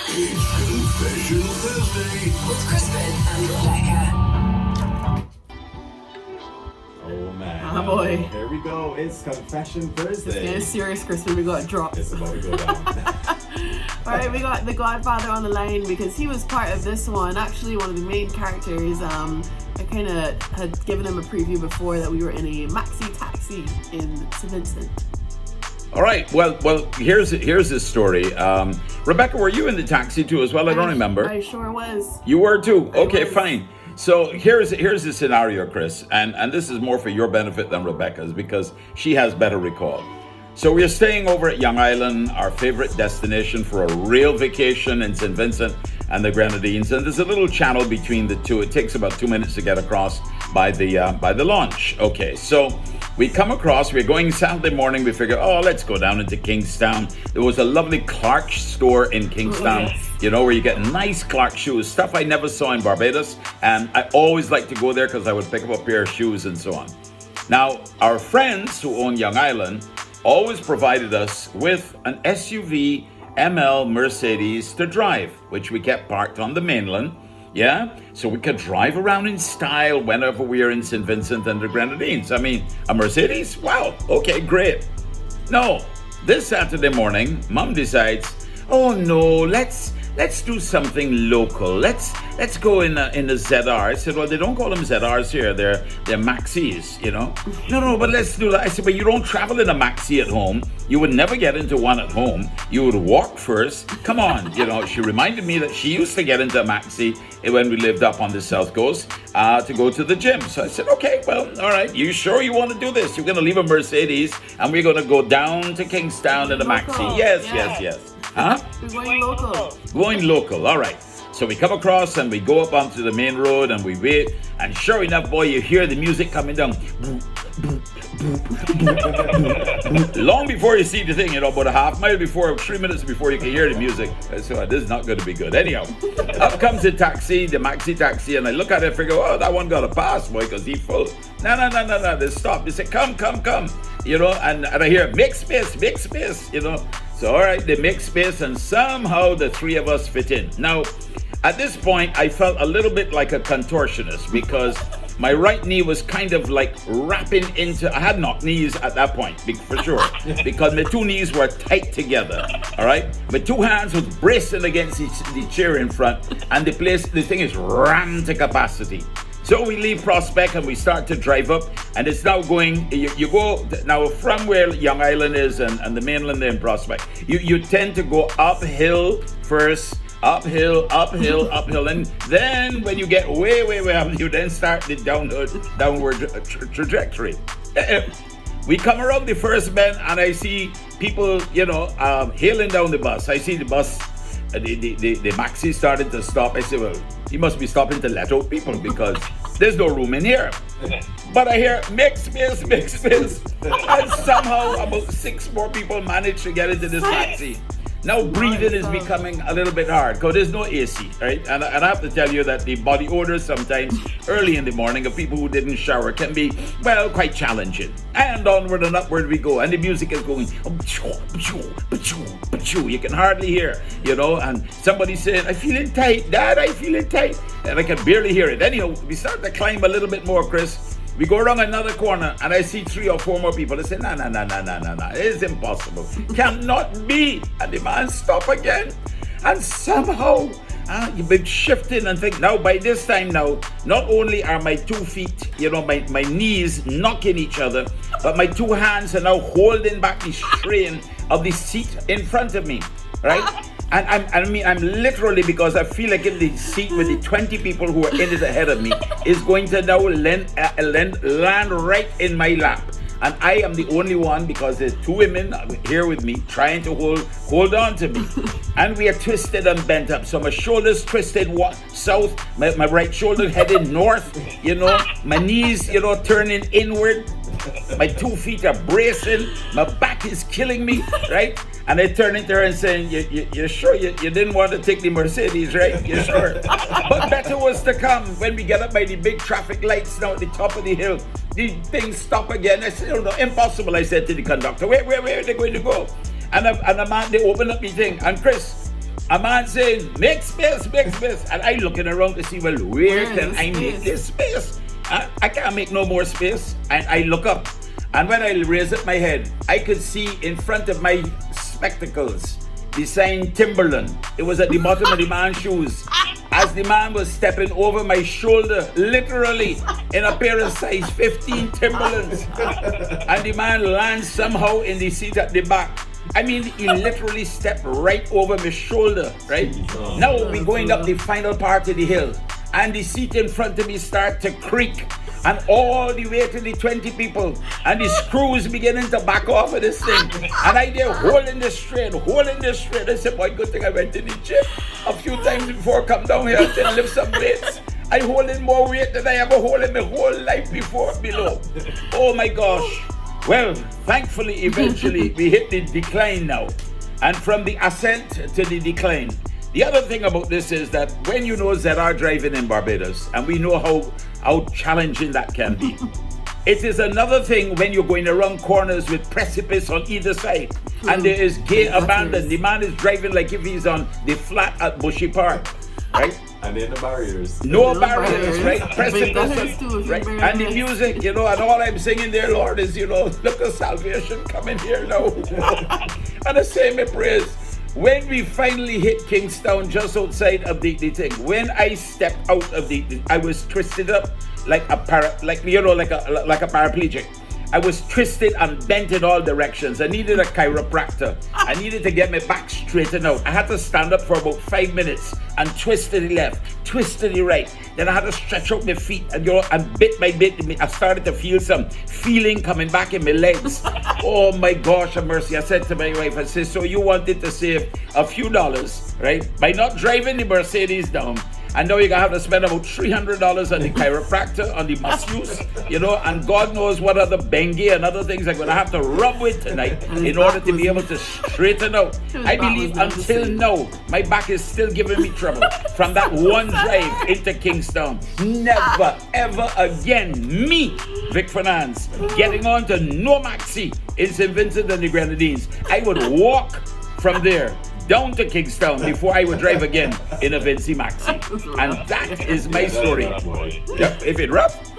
It's Confession Thursday with Crispin and Rebecca. Oh man. Oh boy. Here we go. It's Confession Thursday. It's getting serious, Crispin. We got dropped. It's about to go down. Alright, we got the Godfather on the line because he was part of this one. Actually, one of the main characters. I kind of had given him a preview before that we were in a Maxi taxi in St Vincent. All right. Well. Here's the story. Rebecca, were you in the taxi too as well? I don't remember. I sure was. You were too. Okay, was. fine. So here's the scenario, Chris, and this is more for your benefit than Rebecca's because she has better recall. So we're staying over at Young Island, our favorite destination for a real vacation in St Vincent and the Grenadines, and there's a little channel between the two. It takes about 2 minutes to get across by the launch. Okay, so we come across, we're going Saturday morning, we figure, let's go down into Kingstown. There was a lovely Clark store in Kingstown, yes. Where you get nice Clark shoes, stuff I never saw in Barbados, and I always like to go there because I would pick up a pair of shoes and so on. Now, our friends who own Young Island always provided us with an SUV ML Mercedes to drive, which we kept parked on the mainland. Yeah, so we could drive around in style whenever we are in St. Vincent and the Grenadines. I mean, a Mercedes? Wow, okay, great. No, this Saturday morning, Mom decides, oh no, let's do something local. Let's go in the ZR. I said, well, they don't call them ZRs here. They're Maxis, No, but let's do that. I said, but you don't travel in a Maxi at home. You would never get into one at home. You would walk first. Come on, She reminded me that she used to get into a Maxi when we lived up on the South Coast to go to the gym. So I said, okay, well, all right. You sure you want to do this? You're going to leave a Mercedes and we're going to go down to Kingstown in a Maxi. Yes. Huh? We're going local. Going local, all right. So we come across and we go up onto the main road and we wait. And sure enough, boy, you hear the music coming down. Long before you see the thing, about a half mile before, 3 minutes before you can hear the music. So this is not going to be good. Anyhow, up comes the taxi, the Maxi taxi, and I look at it and figure, that one got a pass, boy, because he's full. No. They stop. They say, come. And I hear, make space. So, all right, they make space, and somehow the three of us fit in. Now, at this point, I felt a little bit like a contortionist because my right knee was kind of like wrapping into, I had knock knees at that point, for sure, because my two knees were tight together, all right? My two hands was bracing against the chair in front, and the thing is rammed to capacity. So we leave Prospect and we start to drive up, and it's now going, you go, now from where Young Island is and the mainland there in Prospect, you tend to go uphill first, uphill, and then when you get way up, you then start the downward trajectory. We come around the first bend and I see people, hailing down the bus. I see the bus, the Maxi started to stop. I say, well, he must be stopping to let out people because there's no room in here. But I hear, make space. And somehow about 6 more people managed to get into this Maxi. Now breathing is becoming a little bit hard because there's no AC, right? And I have to tell you that the body odor sometimes early in the morning of people who didn't shower can be, quite challenging. And onward and upward we go. And the music is going, you can hardly hear, and somebody saying, I feel it tight, Dad, I feel it tight. And I can barely hear it. Anyhow, we start to climb a little bit more, Chris. We go around another corner and I see 3 or 4 more people. I say, no, it's impossible. Cannot be. And the man stop again. And somehow, you've been shifting and think, now by this time now, not only are my 2 feet, my knees knocking each other, but my 2 hands are now holding back the strain of the seat in front of me, right? And I'm literally, because I feel like in the seat with the 20 people who are in it ahead of me is going to now land right in my lap. And I am the only one because there's 2 women here with me trying to hold on to me. And we are twisted and bent up. So my shoulders twisted south, my right shoulder headed north, my knees, turning inward. My 2 feet are bracing. My back is killing me, right? And I turn into her and saying, you're sure you didn't want to take the Mercedes, right? You're sure? But better was to come when we get up by the big traffic lights now at the top of the hill. The things stop again. I said, no, impossible, I said to the conductor. Where are they going to go? And a man, they open up the thing. And Chris, a man saying, make space. And I looking around to see, well, where can I make this space? I can't make no more space. And I look up. And when I raise up my head, I could see in front of my spectacles the sign Timberland. It was at the bottom of the man's shoes. As the man was stepping over my shoulder, literally in a pair of size 15 Timberlands. And the man lands somehow in the seat at the back. I mean, he literally stepped right over my shoulder, right? Now we're going up the final part of the hill. And the seat in front of me start to creak. And all the way to the 20 people. And the screws beginning to back off of this thing. And I there holding this straight. I said, boy, good thing I went to the gym a few times before I come down here and lift some weights. I holding more weight than I ever hold in my whole life before below. Oh my gosh. Well, thankfully, eventually, we hit the decline now. And from the ascent to the decline. The other thing about this is that when you know ZR driving in Barbados, and we know how challenging that can be, it is another thing when you're going around corners with precipice on either side, and there is gay abandon. The man is driving like if he's on the flat at Bushy Park, right? And then the barriers. No barriers, right? Precipice, right? And the music, and all I'm singing there, Lord, is, look at salvation coming here now. And I say my praise. When we finally hit Kingstown, just outside of the thing, when I stepped out of I was twisted up like a paraplegic. I was twisted and bent in all directions. I needed a chiropractor. I needed to get my back straightened out. I had to stand up for about 5 minutes and twist to the left, twist to the right. Then I had to stretch out my feet, and bit by bit, I started to feel some feeling coming back in my legs. Oh my gosh, have mercy. I said to my wife, I said, so you wanted to save a few dollars, right? By not driving the Mercedes down. And now you're going to have to spend about $300 on the chiropractor, on the masseuse, and God knows what other Bengi and other things I'm going to have to rub with tonight in order to be able to straighten out. I believe until now, my back is still giving me trouble from that one drive into Kingstown. Never, ever again, me, Vic Fernandes, getting on to no Maxi in St Vincent and the Grenadines. I would walk from there down to Kingstown before I would drive again in a Vinci Maxi. And that is my story. Yep, if it rough,